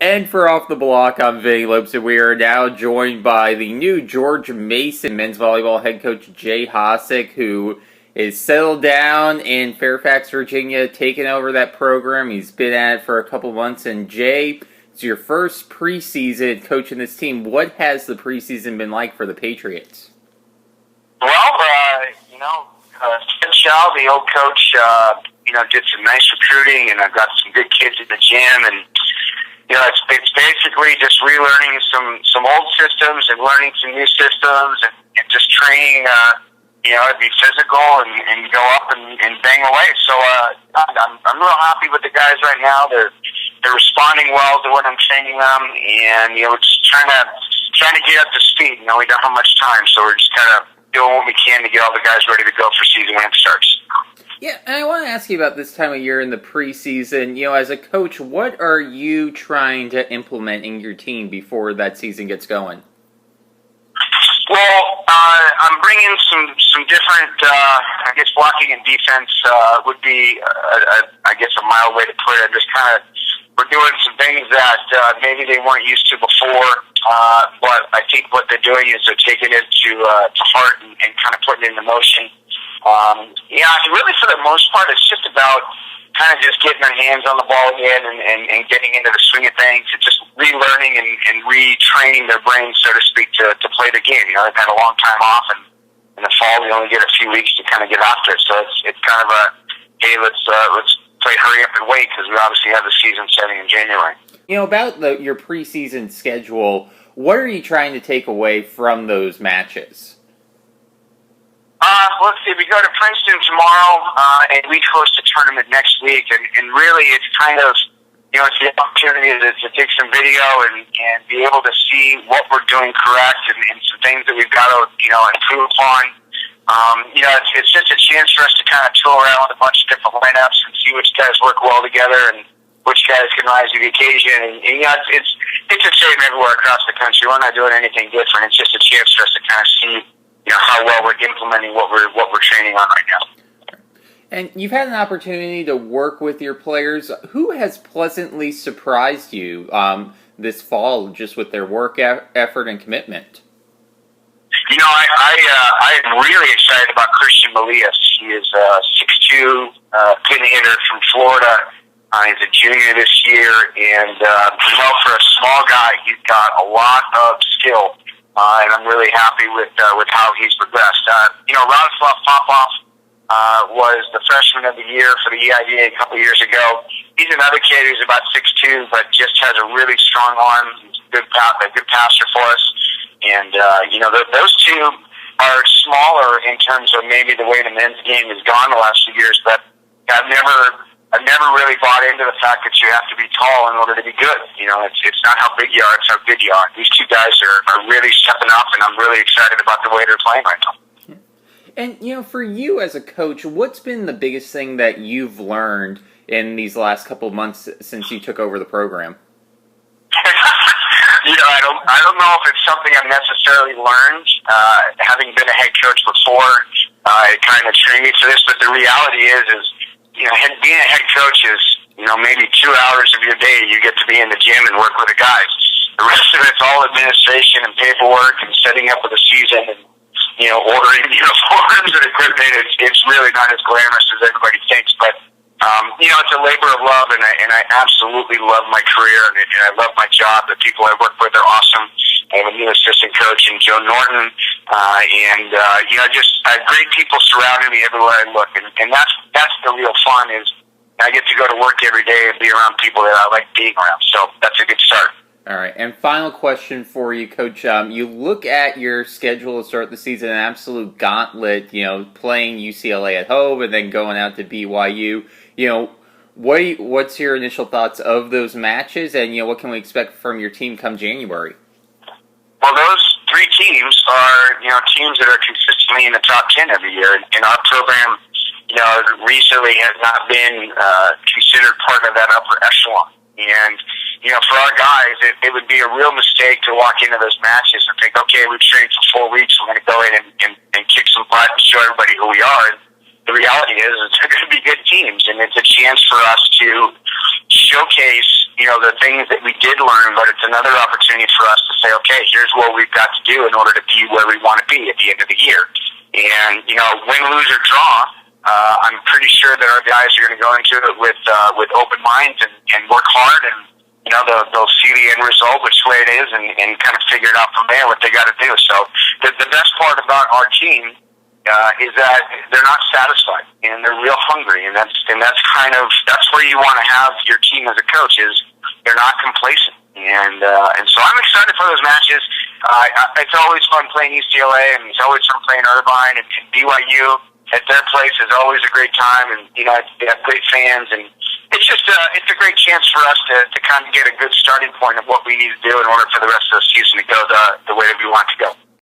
And for Off the Block, I'm Vinny Lopes, and we are now joined by the new George Mason men's volleyball head coach, Jay Hosack, who is settled down in Fairfax, Virginia, taking over that program. He's been at it for a couple months. And Jay, it's your first preseason coaching this team. What has the preseason been like for the Patriots? Well, Tim Shaw, the old coach, did some nice recruiting, and I've got some good kids in the gym, and it's basically just relearning some old systems and learning some new systems, and just training, to be physical and go up and bang away. So I'm real happy with the guys right now. They're responding well to what I'm training them, and just trying to get up to speed. We don't have much time, so we're just kind of doing what we can to get all the guys ready to go for season when it starts. Yeah, and I want to ask you about this time of year in the preseason. As a coach, what are you trying to implement in your team before that season gets going? Well, I'm bringing some different, blocking and defense would be, a mild way to put it. Just we're doing some things that maybe they weren't used to before, but I think what they're doing is they're taking it to heart and kind of putting it into motion. Really for the most part, it's just about kind of just getting their hands on the ball again and getting into the swing of things and just relearning and retraining their brains, so to speak, to play the game. They've had a long time off, and in the fall we only get a few weeks to kind of get after it. So it's kind of a, hey, let's play hurry up and wait, because we obviously have the season starting in January. About your preseason schedule, what are you trying to take away from those matches? Let's see, we go to Princeton tomorrow, and we host a tournament next week, and really it's kind of, it's the opportunity to take some video and be able to see what we're doing correct and some things that we've got to, improve upon. It's just a chance for us to kind of tool around with a bunch of different lineups and see which guys work well together and which guys can rise to the occasion. And it's the same everywhere across the country. We're not doing anything different. It's just a chance for us to kind of see how well we're implementing what we're training on right now. And you've had an opportunity to work with your players. Who has pleasantly surprised you this fall, just with their work effort and commitment? I am really excited about Christian Melias. He is a 6'2", pin hitter from Florida. He's a junior this year, and for a small guy, he's got a lot of skill. And I'm really happy with how he's progressed. Radoslav Popov was the freshman of the year for the EIDA a couple years ago. He's another kid who's about 6'2", but just has a really strong arm. He's a good passer for us. And those two are smaller in terms of maybe the way the men's game has gone the last few years. But I've never really bought into the fact that you have to be tall in order to be good. It's not how big you are, it's how good you are. These two guys are really stepping up, and I'm really excited about the way they're playing right now. And, for you as a coach, what's been the biggest thing that you've learned in these last couple of months since you took over the program? I don't know if it's something I've necessarily learned. Having been a head coach before, it kind of trained me for this, but the reality is being a head coach is, maybe 2 hours of your day you get to be in the gym and work with the guys. The rest of it's all administration and paperwork and setting up with the season and, ordering uniforms and equipment. It's really not as glamorous as everybody thinks, but, it's a labor of love, and I absolutely love my career, and I love my job. The people I work with are awesome. I have a new assistant coach in Joe Norton, and I have great people surrounding me everywhere I look, and that's the real fun is I get to go to work every day and be around people that I like being around. So that's a good start. All right, and final question for you, Coach. You look at your schedule to start the season, an absolute gauntlet, playing UCLA at home and then going out to BYU. What's your initial thoughts of those matches, and what can we expect from your team come January? Well, those three teams are teams that are consistently in the top 10 every year, and our program recently has not been considered part of that upper echelon. And for our guys, it would be a real mistake to walk into those matches and think, okay, we've trained for 4 weeks, we're going to go in and kick some butt and show everybody who we are. And the reality is they're going to be good teams, and it's a chance for us to showcase, the things that we did learn, but it's another opportunity for us to say, okay, here's what we've got to do in order to be where we want to be at the end of the year. And, win, lose, or draw, I'm pretty sure that our guys are going to go into it with open minds and work hard, and, they'll see the end result, which way it is, and kind of figure it out from there what they got to do. So the best part about our team is that they're not satisfied, and they're real hungry, and that's where you want to have your team as a coach, is they're not complacent, and so I'm excited for those matches. It's always fun playing UCLA, and it's always fun playing Irvine, and BYU at their place is always a great time, and they have great fans, and it's just it's a great chance for us to kind of get a good starting point of what we need to do in order for the rest of the season to go the way that we want to go.